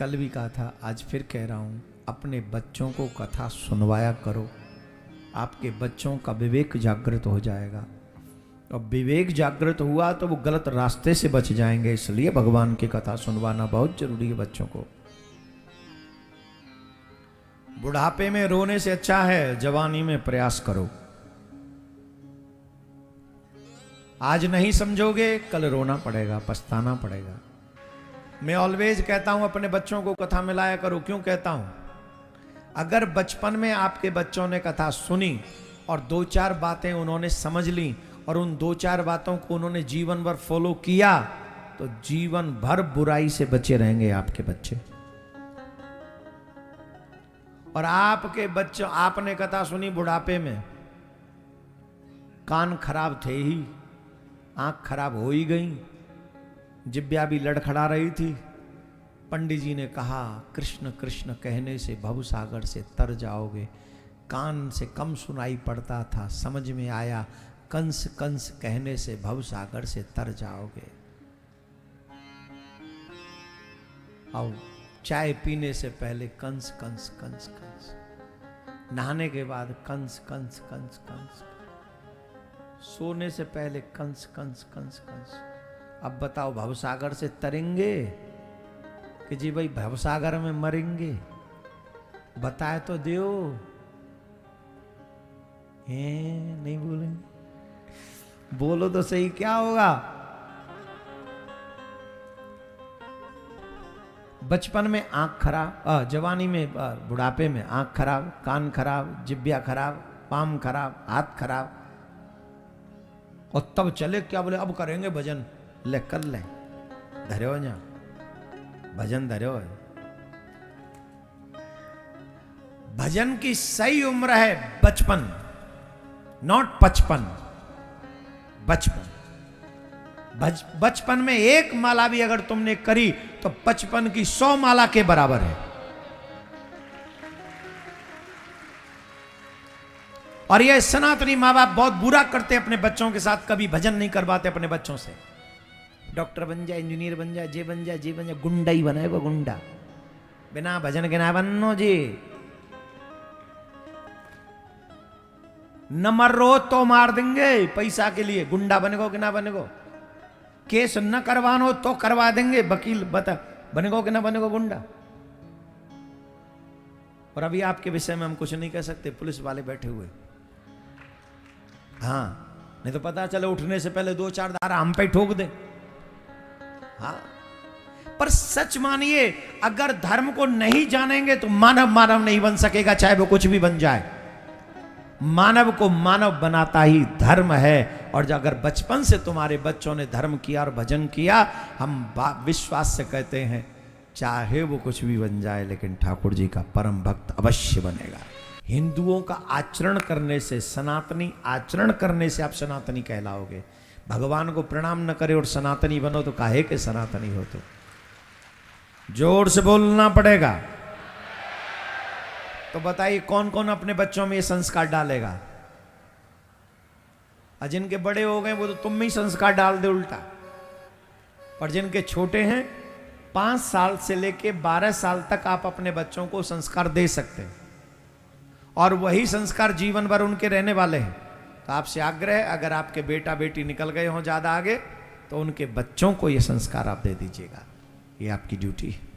कल भी कहा था, आज फिर कह रहा हूं, अपने बच्चों को कथा सुनवाया करो। आपके बच्चों का विवेक जागृत हो जाएगा, और विवेक जागृत हुआ तो वो गलत रास्ते से बच जाएंगे। इसलिए भगवान की कथा सुनवाना बहुत जरूरी है बच्चों को। बुढ़ापे में रोने से अच्छा है जवानी में प्रयास करो। आज नहीं समझोगे कल रोना पड़ेगा, पछताना पड़ेगा। मैं ऑलवेज कहता हूं अपने बच्चों को कथा में लाया करो। क्यों कहता हूं? अगर बचपन में आपके बच्चों ने कथा सुनी और दो चार बातें उन्होंने समझ ली और उन दो चार बातों को उन्होंने जीवन भर फॉलो किया, तो जीवन भर बुराई से बचे रहेंगे आपके बच्चे। और आपके बच्चों, आपने कथा सुनी बुढ़ापे में, कान खराब थे ही, आंख खराब हो ही गई, जिब्या भी लड़खड़ा रही थी। पंडित जी ने कहा कृष्ण कृष्ण कहने से भवसागर से तर जाओगे। कान से कम सुनाई पड़ता था, समझ में आया कंस कंस कहने से भवसागर से तर जाओगे। आओ, चाय पीने से पहले कंस कंस कंस कंस, नहाने के बाद कंस कंस कंस कंस, सोने से पहले कंस कंस कंस कंस। अब बताओ भवसागर से तरेंगे कि जी भाई भवसागर में मरेंगे? बताए तो दियो। नहीं बोलेंगे? बोलो तो सही, क्या होगा? बचपन में आंख खराब, जवानी में, बुढ़ापे में आंख खराब, कान खराब, जिब्या खराब, पाम खराब, हाथ खराब, और तब चले क्या बोले अब करेंगे भजन। ले कर ले, धर्यो जा भजन धर्यो है। भजन की सही उम्र है बचपन, नॉट 55। बचपन, बचपन में एक माला भी अगर तुमने करी तो 55 की 100 माला के बराबर है। और ये सनातनी माँ बाप बहुत बुरा करते अपने बच्चों के साथ, कभी भजन नहीं करवाते अपने बच्चों से। डॉक्टर बन जाए, इंजीनियर बन जाए, जे बन जाए, जे बन जाए, गुंडा ही बनेगा गुंडा, बिना भजन के ना बनो जी। न मरो तो मार देंगे पैसा के लिए, गुंडा बनेगो कि ना बनेगो? केस न करवानो तो करवा देंगे, वकील बता बनेगो कि ना बनेगो गुंडा? और अभी आपके विषय में हम कुछ नहीं कह सकते, पुलिस वाले बैठे हुए। हाँ, नहीं तो पता चले उठने से पहले दो चार धारा हम पे ठोक दे। हाँ, पर सच मानिए, अगर धर्म को नहीं जानेंगे तो मानव मानव नहीं बन सकेगा, चाहे वो कुछ भी बन जाए। मानव को मानव बनाता ही धर्म है। और जो अगर बचपन से तुम्हारे बच्चों ने धर्म किया और भजन किया, हम विश्वास से कहते हैं चाहे वो कुछ भी बन जाए लेकिन ठाकुर जी का परम भक्त अवश्य बनेगा। हिंदुओं का आचरण करने से, सनातनी आचरण करने से आप सनातनी कहलाओगे। भगवान को प्रणाम न करे और सनातनी बनो तो काहे के सनातनी हो? तो जोर से बोलना पड़ेगा। तो बताइए कौन कौन अपने बच्चों में ये संस्कार डालेगा? और जिनके बड़े हो गए वो तो तुम में ही संस्कार डाल दे उल्टा। पर जिनके छोटे हैं, 5 साल से लेके 12 साल तक आप अपने बच्चों को संस्कार दे सकते हैं, और वही संस्कार जीवन भर उनके रहने वाले हैं। तो आपसे आग्रह, अगर आपके बेटा बेटी निकल गए हों ज्यादा आगे, तो उनके बच्चों को ये संस्कार आप दे दीजिएगा। ये आपकी ड्यूटी है।